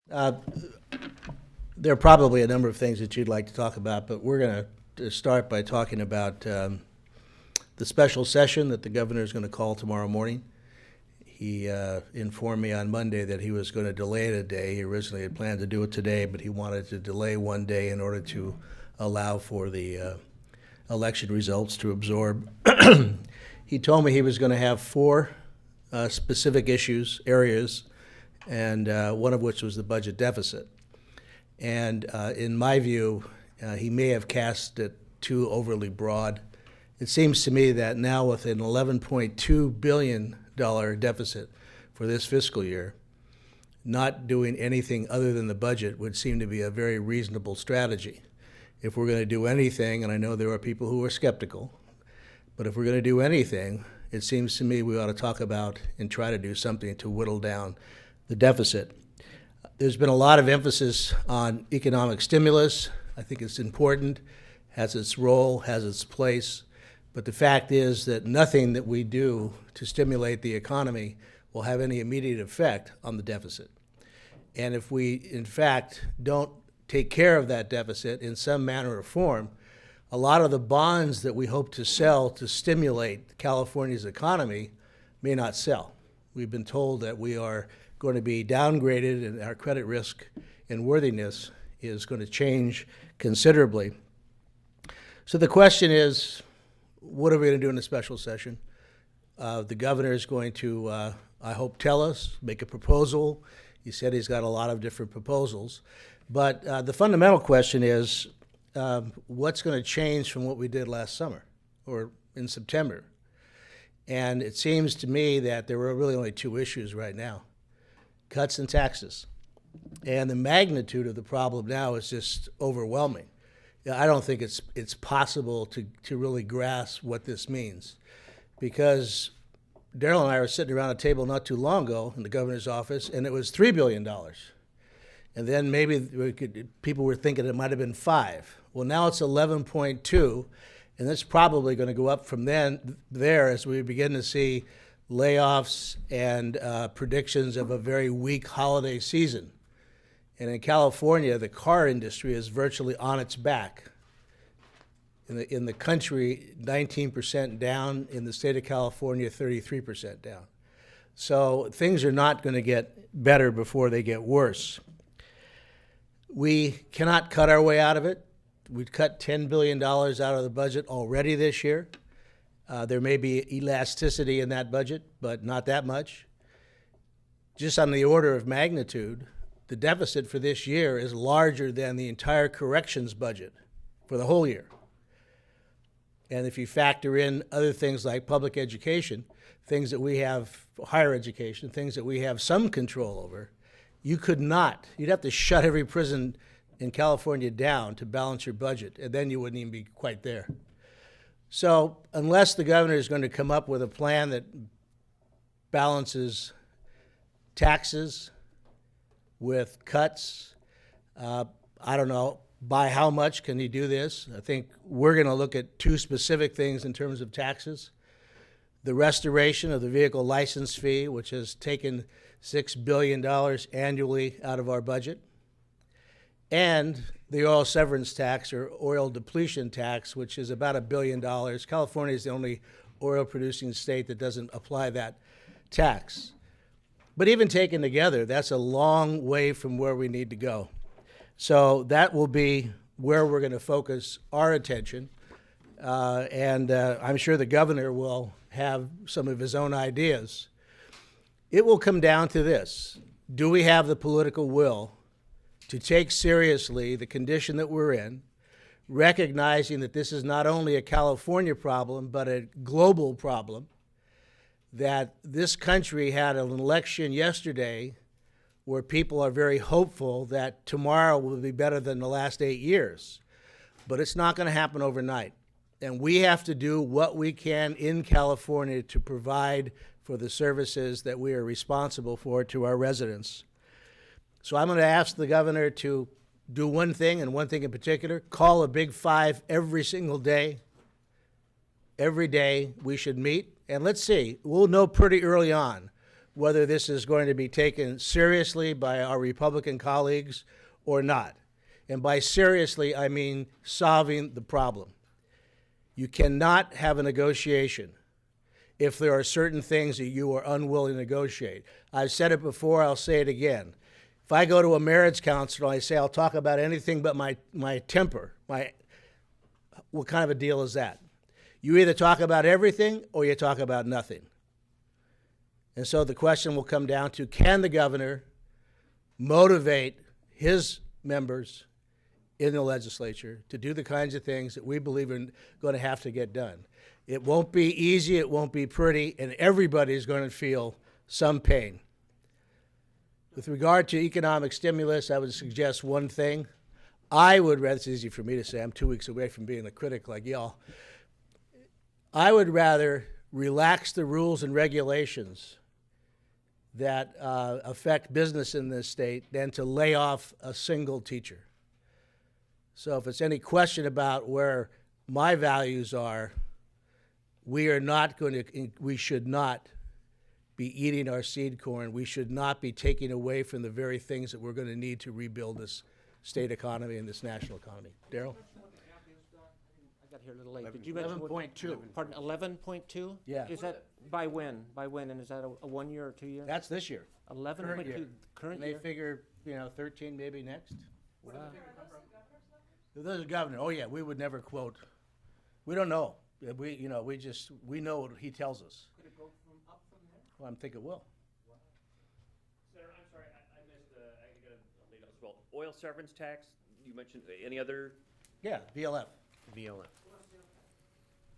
Uh, There are probably a number of things that you'd like to talk about, but we're going to start by talking about the special session that the governor is going to call tomorrow morning. He informed me on Monday that he was going to delay it a day. He originally had planned to do it today, but he wanted to delay one day in order to allow for the election results to absorb. He told me he was going to have four specific areas, and one of which was the budget deficit. And in my view, he may have cast it too overly broad. It seems to me that now with an $11.2 billion deficit for this fiscal year, not doing anything other than the budget would seem to be a very reasonable strategy. If we're going to do anything, and I know there are people who are skeptical, but if we're going to do anything, it seems to me we ought to talk about and try to do something to whittle down the deficit. There's been a lot of emphasis on economic stimulus. I think it's important, has its role, has its place. But the fact is that nothing that we do to stimulate the economy will have any immediate effect on the deficit. And if we, in fact, don't take care of that deficit in some manner or form, a lot of the bonds that we hope to sell to stimulate California's economy may not sell. We've been told that we are going to be downgraded and our credit risk and worthiness is going to change considerably. So the question is, what are we going to do in a special session? The governor is going to, I hope, tell us, make a proposal. He said he's got a lot of different proposals. But the fundamental question is, what's going to change from what we did last summer or in September? And it seems to me that there were really only two issues right now: cuts and taxes. And the magnitude of the problem now is just overwhelming. I don't think it's possible to really grasp what this means, because Darrell and I were sitting around a table not too long ago in the governor's office, and it was $3 billion. And then maybe people were thinking it might have been $5 billion. Well, now it's 11.2, and it's probably going to go up from there as we begin to see layoffs and predictions of a very weak holiday season. And in California, the car industry is virtually on its back. In the country, 19% down. In the state of California, 33% down. So things are not going to get better before they get worse. We cannot cut our way out of it. We've cut $10 billion out of the budget already this year. There may be elasticity in that budget, but not that much. Just on the order of magnitude, the deficit for this year is larger than the entire corrections budget for the whole year. And if you factor in other things like public education, things that we have, higher education, things that we have some control over, you'd have to shut every prison in California down to balance your budget, and then you wouldn't even be quite there. So unless the governor is going to come up with a plan that balances taxes with cuts, I don't know, by how much can he do this? I think we're going to look at two specific things in terms of taxes: the restoration of the vehicle license fee, which has taken $6 billion annually out of our budget, and the oil severance tax or oil depletion tax, which is about $1 billion. California is the only oil-producing state that doesn't apply that tax. But even taken together, that's a long way from where we need to go. So that will be where we're going to focus our attention. And I'm sure the governor will have some of his own ideas. It will come down to this: do we have the political will to take seriously the condition that we're in, recognizing that this is not only a California problem, but a global problem, that this country had an election yesterday where people are very hopeful that tomorrow will be better than the last 8 years. But it's not going to happen overnight. And we have to do what we can in California to provide for the services that we are responsible for to our residents. So I'm going to ask the governor to do one thing, and one thing in particular: call a big five every single day. Every day we should meet, and let's see, we'll know pretty early on whether this is going to be taken seriously by our Republican colleagues or not. And by seriously, I mean solving the problem. You cannot have a negotiation if there are certain things that you are unwilling to negotiate. I've said it before, I'll say it again. If I go to a marriage counselor and I say I'll talk about anything but my temper, what kind of a deal is that? You either talk about everything or you talk about nothing. And so the question will come down to, can the governor motivate his members in the legislature to do the kinds of things that we believe are going to have to get done? It won't be easy, it won't be pretty, and everybody's going to feel some pain. With regard to economic stimulus, I would suggest one thing. It's easy for me to say, I'm 2 weeks away from being a critic like y'all. I would rather relax the rules and regulations that affect business in this state than to lay off a single teacher. So if it's any question about where my values are, we should not be eating our seed corn. We should not be taking away from the very things that we're going to need to rebuild this state economy and this national economy. Darrell? I got here a little late. Did you mention 11.2. Pardon, 11.2? Yeah. Is that by when? By when? And is that a 1 year or 2 year? That's this year. 11.2 current And they year? figure, 13 maybe next. Wow. There's a governor. Oh yeah, we would never quote. We don't know. We know what he tells us. Could it go up from there? Well, I think it will. Senator, I'm sorry, I missed, I got a late as well. Oil severance tax, you mentioned, any other? Yeah, BLF. VLF.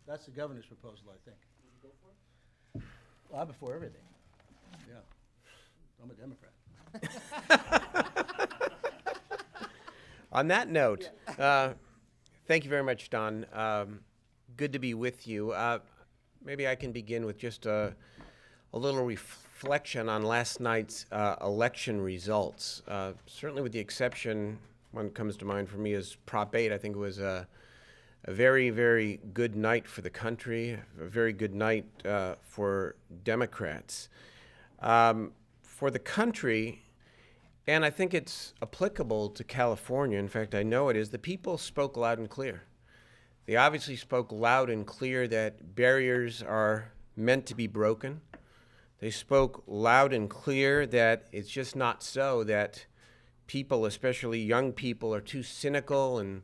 That's the governor's proposal, I think. Well, I'm before everything. Yeah. I'm a Democrat. On that note, thank you very much, Don. Good to be with you. Maybe I can begin with just a little reflection on last night's election results. Certainly with the exception, one comes to mind for me is Prop 8. I think it was a very, very good night for the country, a very good night for Democrats. For the country, and I think it's applicable to California, in fact, I know it is, the people spoke loud and clear. They obviously spoke loud and clear that barriers are meant to be broken. They spoke loud and clear that it's just not so, that people, especially young people, are too cynical and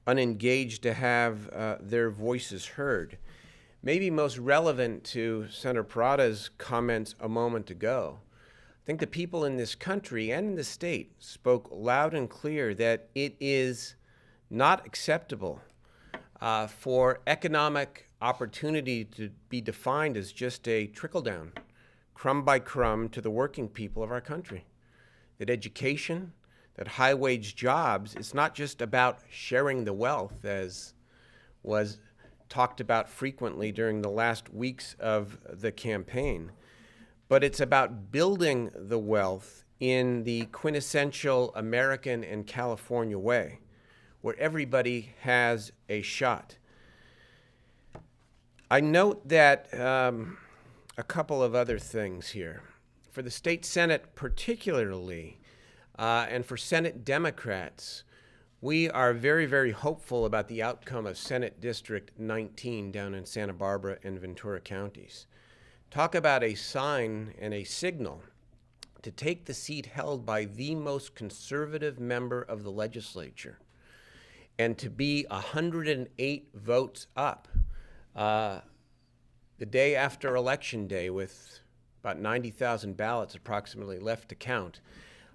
unengaged to have their voices heard. Maybe most relevant to Senator Perata's comments a moment ago, I think the people in this country and in the state spoke loud and clear that it is not acceptable for economic opportunity to be defined as just a trickle-down, crumb by crumb, to the working people of our country. That education, that high-wage jobs, it's not just about sharing the wealth, as was talked about frequently during the last weeks of the campaign, but it's about building the wealth in the quintessential American and California way, where everybody has a shot. I note that a couple of other things here. For the state Senate particularly, and for Senate Democrats, we are very, very hopeful about the outcome of Senate District 19 down in Santa Barbara and Ventura counties. Talk about a sign and a signal to take the seat held by the most conservative member of the legislature and to be 108 votes up the day after Election Day with about 90,000 ballots approximately left to count,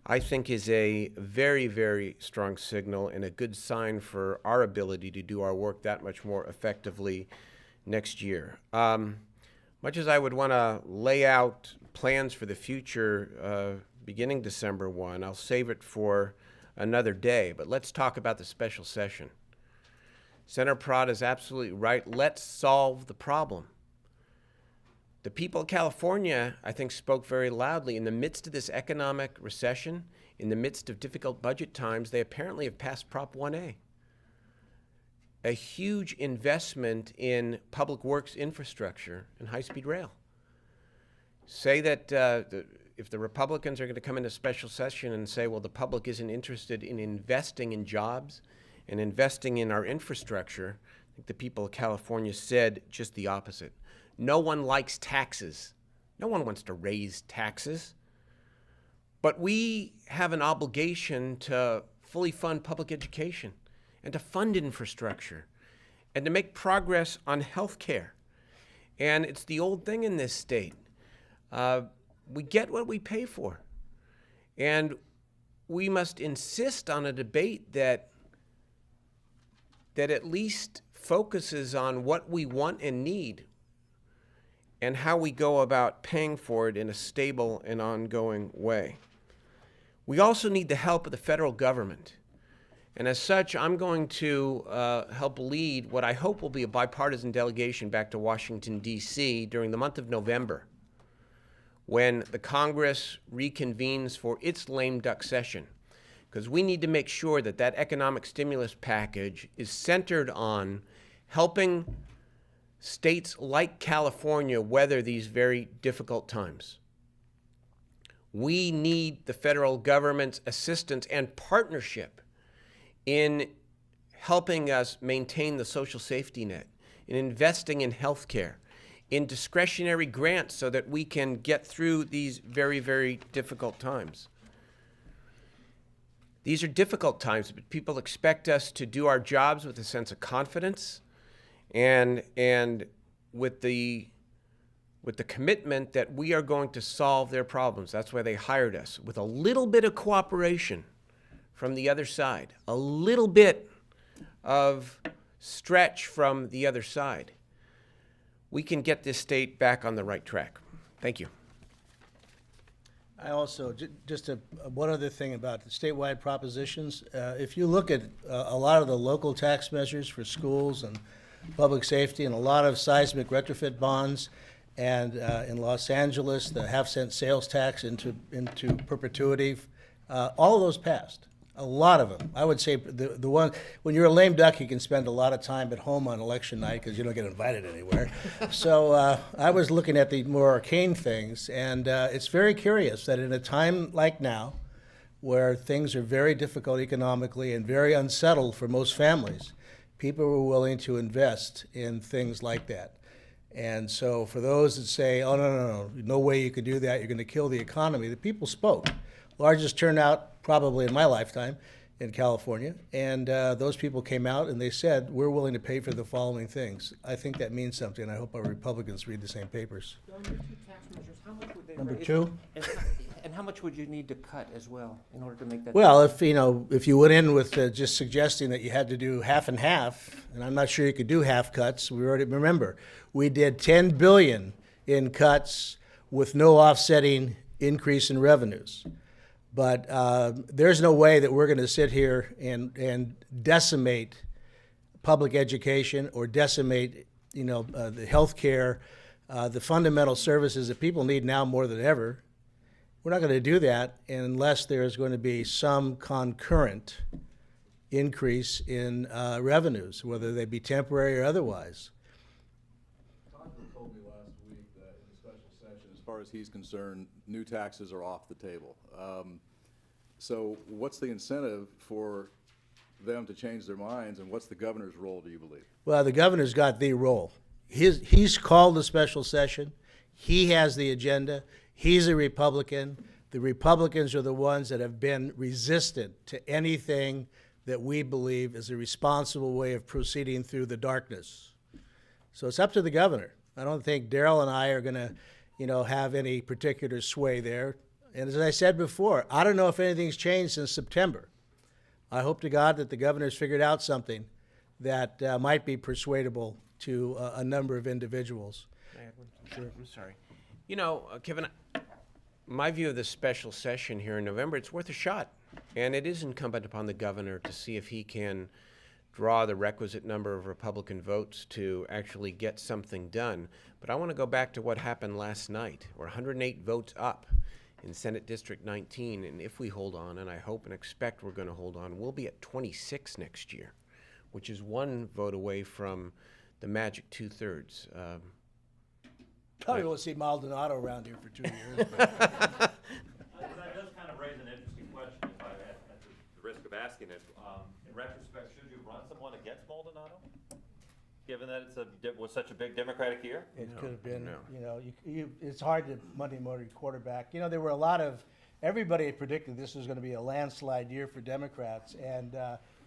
I think is a very, very strong signal and a good sign for our ability to do our work that much more effectively next year. Much as I would want to lay out plans for the future beginning December 1, I'll save it for another day, but let's talk about the special session. Senator Perata is absolutely right. Let's solve the problem. The people of California, I think, spoke very loudly. In the midst of this economic recession, in the midst of difficult budget times, they apparently have passed Prop 1A. A huge investment in public works infrastructure and high-speed rail. say that if the Republicans are going to come into special session and say, well, the public isn't interested in investing in jobs and investing in our infrastructure, I think the people of California said just the opposite. No one likes taxes. No one wants to raise taxes. But we have an obligation to fully fund public education and to fund infrastructure and to make progress on health care. And it's the old thing in this state. We get what we pay for. And we must insist on a debate that at least focuses on what we want and need and how we go about paying for it in a stable and ongoing way. We also need the help of the federal government. And as such, I'm going to help lead what I hope will be a bipartisan delegation back to Washington, D.C. during the month of November, when the Congress reconvenes for its lame duck session. Because we need to make sure that that economic stimulus package is centered on helping states like California weather these very difficult times. We need the federal government's assistance and partnership in helping us maintain the social safety net, in investing in health care, in discretionary grants so that we can get through these very, very difficult times. These are difficult times, but people expect us to do our jobs with a sense of confidence and with the commitment that we are going to solve their problems. That's why they hired us, with a little bit of cooperation from the other side, a little bit of stretch from the other side. We can get this state back on the right track. Thank you. I also, just one other thing about the statewide propositions. If you look at a lot of the local tax measures for schools and public safety and a lot of seismic retrofit bonds, and in Los Angeles, the half-cent sales tax into perpetuity, all of those passed. A lot of them. I would say the one, when you're a lame duck, you can spend a lot of time at home on election night because you don't get invited anywhere. So I was looking at the more arcane things, and it's very curious that in a time like now, where things are very difficult economically and very unsettled for most families, people were willing to invest in things like that. And so for those that say, oh, no way you could do that, you're going to kill the economy, the people spoke. Largest turnout probably in my lifetime in California, and those people came out and they said, we're willing to pay for the following things. I think that means something, and I hope our Republicans read the same papers. On your two tax measures, how much would they Number raise? two? And how much would you need to cut as well in order to make that? Well, if you went in with just suggesting that you had to do half and half, and I'm not sure you could do half cuts, remember, we did $10 billion in cuts with no offsetting increase in revenues. But there's no way that we're going to sit here and decimate public education or decimate, the health care, the fundamental services that people need now more than ever. We're not going to do that unless there's going to be some concurrent increase in revenues, whether they be temporary or otherwise. Congress told me last week that in the special session, as far as he's concerned, new taxes are off the table. So what's the incentive for them to change their minds, and what's the governor's role, do you believe? Well, the governor's got the role. He's called the special session. He has the agenda. He's a Republican. The Republicans are the ones that have been resistant to anything that we believe is a responsible way of proceeding through the darkness. So it's up to the governor. I don't think Darrell and I are going to, have any particular sway there. And as I said before, I don't know if anything's changed since September. I hope to God that the governor's figured out something that might be persuadable to a number of individuals. Can I add one? Sure. I'm sorry. Kevin, my view of this special session here in November, it's worth a shot. And it is incumbent upon the governor to see if he can draw the requisite number of Republican votes to actually get something done. But I want to go back to what happened last night. We're 108 votes up in Senate District 19, and if we hold on, and I hope and expect we're going to hold on, we'll be at 26 next year, which is one vote away from the magic 2/3. Probably won't see Maldonado around here for 2 years. but- That does kind of raise an interesting question, if I, at the risk of asking it. In retrospect, should you run someone against Maldonado? Given that was such a big Democratic year? It could have been, no. you know, it's hard to Monday morning quarterback. You know, there were a lot of, everybody had predicted this was going to be a landslide year for Democrats, and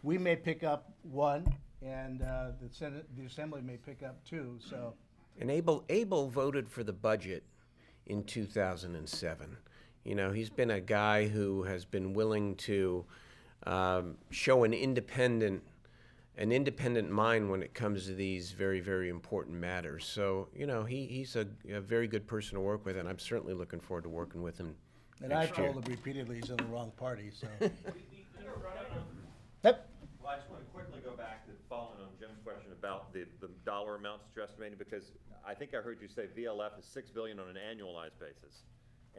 we may pick up one, and the Assembly may pick up two. So And Abel voted for the budget in 2007. You know, he's been a guy who has been willing to show an independent mind when it comes to these very, very important matters. So, you know, he's a very good person to work with, and I'm certainly looking forward to working with him and I've next year. told him repeatedly he's in the wrong party. So Yep. yep. Well, I just want to quickly go back to following on Jim's question about the dollar amounts that you're estimating, because I think I heard you say VLF is $6 billion on an annualized basis,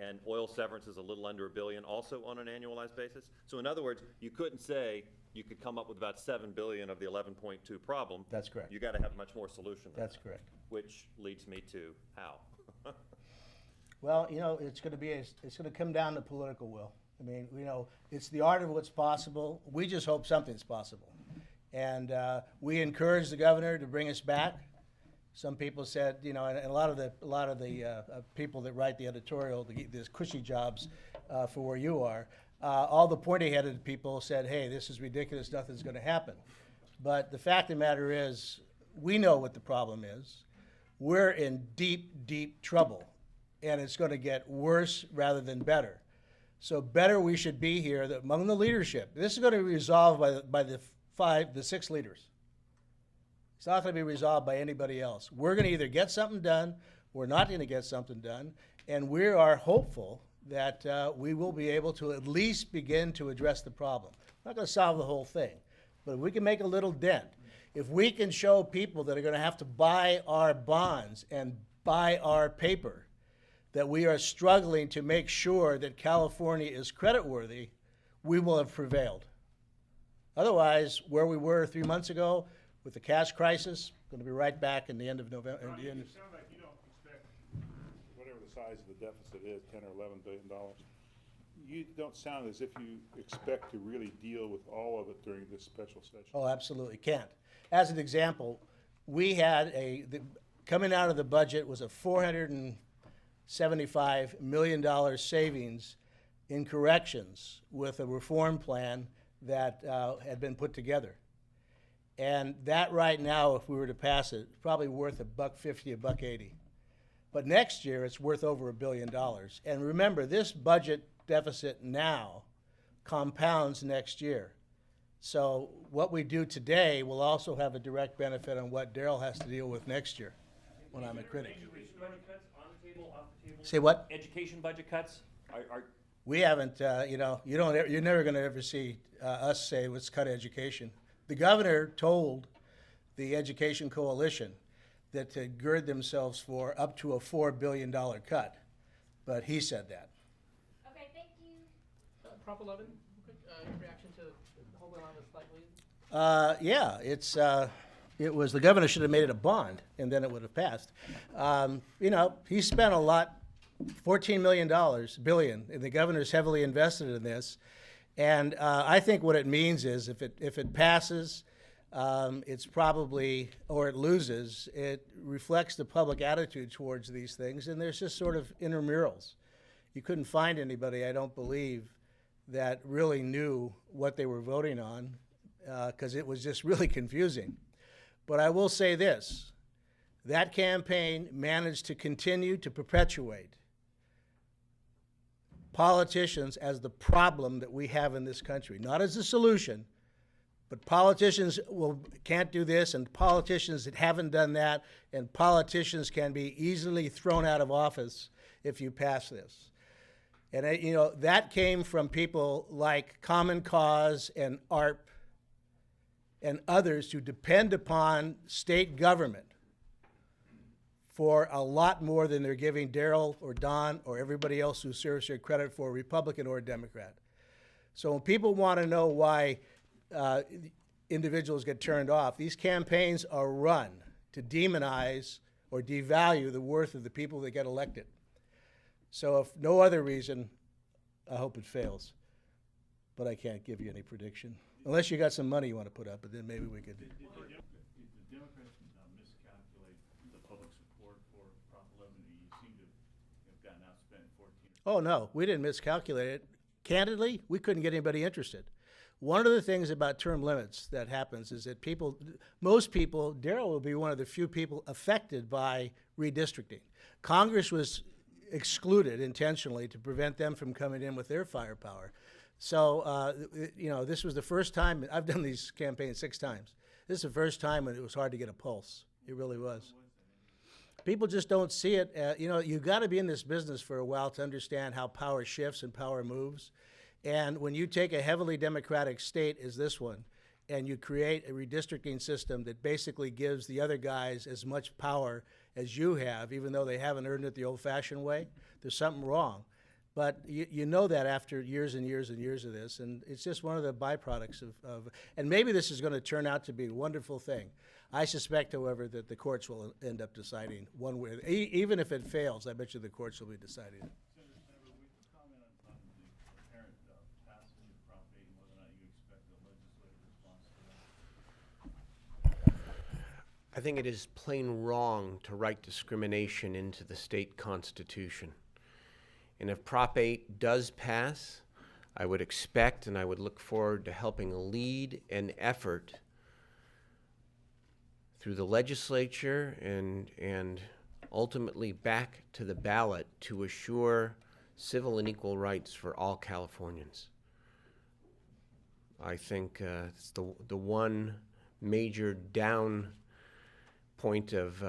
and oil severance is a little under $1 billion also on an annualized basis. So in other words, you couldn't say you could come up with about $7 billion of the 11.2 problem. That's correct. You got to have much more solution than That's that, correct. which leads me to how. Well, you know, it's going to come down to political will. I mean, you know, it's the art of what's possible. We just hope something's possible, and we encourage the governor to bring us back. Some people said, you know, and a lot of the people that write the editorial, these cushy jobs for where you are, all the pointy-headed people said, hey, this is ridiculous, nothing's going to happen. But the fact of the matter is, we know what the problem is. We're in deep, deep trouble, and it's going to get worse rather than better. So better we should be here among the leadership. This is going to be resolved by the 6 leaders. It's not going to be resolved by anybody else. We're going to either get something done, we're not going to get something done, and we are hopeful that we will be able to at least begin to address the problem. We're not going to solve the whole thing, but if we can make a little dent, if we can show people that are going to have to buy our bonds and buy our paper, that we are struggling to make sure that California is creditworthy, we will have prevailed. Otherwise, where we were 3 months ago with the cash crisis, going to be right back in the end of November. Ronnie, you sound like you don't expect, whatever the size of the deficit is, $10 or $11 billion, you don't sound as if you expect to really deal with all of it during this special session. Oh, absolutely can't. As an example, we had coming out of the budget was a $475 million savings in corrections with a reform plan that had been put together. And that right now, if we were to pass it, probably worth $1.50, $1.80. But next year, it's worth over $1 billion. And remember, this budget deficit now compounds next year. So what we do today will also have a direct benefit on what Darrell has to deal with next year when I'm a critic. Education budget cuts on the table, off the table? Say what? Education budget cuts? We haven't, you know, you're never going to ever see us say, let's cut education. The governor told the Education Coalition that to gird themselves for up to a $4 billion cut, but he said that. Okay, thank you. Prop 11, quick reaction to holding on to slightly. Yeah, it was, the governor should have made it a bond, and then it would have passed. You know, he spent a lot, $14 billion, and the governor's heavily invested in this. And I think what it means is if it passes, it's probably, or it loses, it reflects the public attitude towards these things, and there's just sort of intramurals. You couldn't find anybody, I don't believe, that really knew what they were voting on, because it was just really confusing. But I will say this, that campaign managed to continue to perpetuate politicians as the problem that we have in this country, not as a solution, but politicians can't do this, and politicians that haven't done that, and politicians can be easily thrown out of office if you pass this. And you know, that came from people like Common Cause and ARP and others who depend upon state government for a lot more than they're giving Darrell or Don or everybody else who serves here credit for, Republican or Democrat. So when people want to know why individuals get turned off, these campaigns are run to demonize or devalue the worth of the people that get elected. So if no other reason, I hope it fails. But I can't give you any prediction. Unless you got some money you want to put up, but then maybe we could. Did the Democrats miscalculate the public support for Prop 11? You seem to have gotten outspent 14. Oh, no, we didn't miscalculate it. Candidly, we couldn't get anybody interested. One of the things about term limits that happens is that most people, Darrell will be one of the few people affected by redistricting. Congress was excluded intentionally to prevent them from coming in with their firepower. So, this was the first time, I've done these campaigns 6 times. This is the first time when it was hard to get a pulse. It really was. People just don't see it. You've got to be in this business for a while to understand how power shifts and power moves. And when you take a heavily Democratic state as this one, and you create a redistricting system that basically gives the other guys as much power as you have, even though they haven't earned it the old-fashioned way, there's something wrong. But you know that after years and years and years of this, and it's just one of the byproducts of and maybe this is going to turn out to be a wonderful thing. I suspect, however, that the courts will end up deciding one way. Even if it fails, I bet you the courts will be deciding it. Senator, will you comment on the apparent passage of Prop 8 and whether or not you expect a legislative response to that? I think it is plain wrong to write discrimination into the state constitution. And if Prop 8 does pass, I would expect and I would look forward to helping lead an effort through the legislature and ultimately back to the ballot to assure civil and equal rights for all Californians. I think it's the one major down point of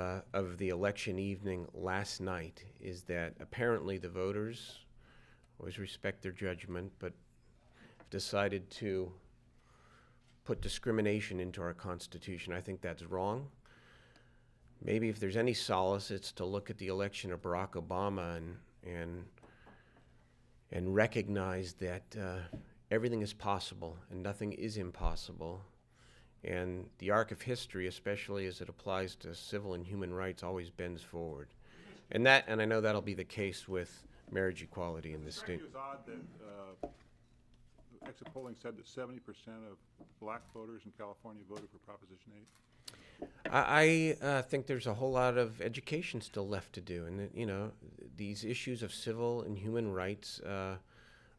the election evening last night is that apparently the voters always respect their judgment, but have decided to put discrimination into our Constitution. I think that's wrong. Maybe if there's any solace, it's to look at the election of Barack Obama and recognize that everything is possible and nothing is impossible. And the arc of history, especially as it applies to civil and human rights, always bends forward. And I know that'll be the case with marriage equality in this state. It was odd that exit polling said that 70% of black voters in California voted for Proposition 8. I think there's a whole lot of education still left to do. And, these issues of civil and human rights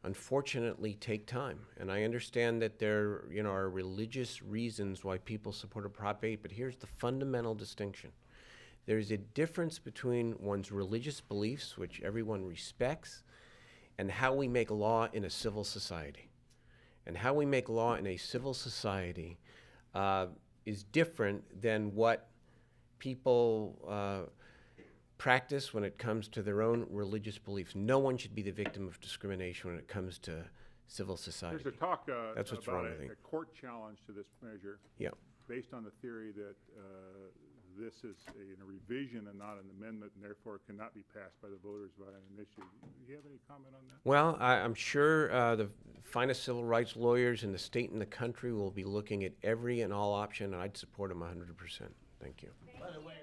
unfortunately take time. And I understand that there are religious reasons why people support a Prop 8, but here's the fundamental distinction. There's a difference between one's religious beliefs, which everyone respects, and how we make law in a civil society. And how we make law in a civil society is different than what people practice when it comes to their own religious beliefs. No one should be the victim of discrimination when it comes to civil society. There's a talk That's what's about wrong, I think. a court challenge to this measure Yeah. based on the theory that this is a revision and not an amendment, and therefore cannot be passed by the voters via an issue. Do you have any comment on that? Well, I'm sure the finest civil rights lawyers in the state and the country will be looking at every and all option, and I'd support them 100%. Thank you. By the way,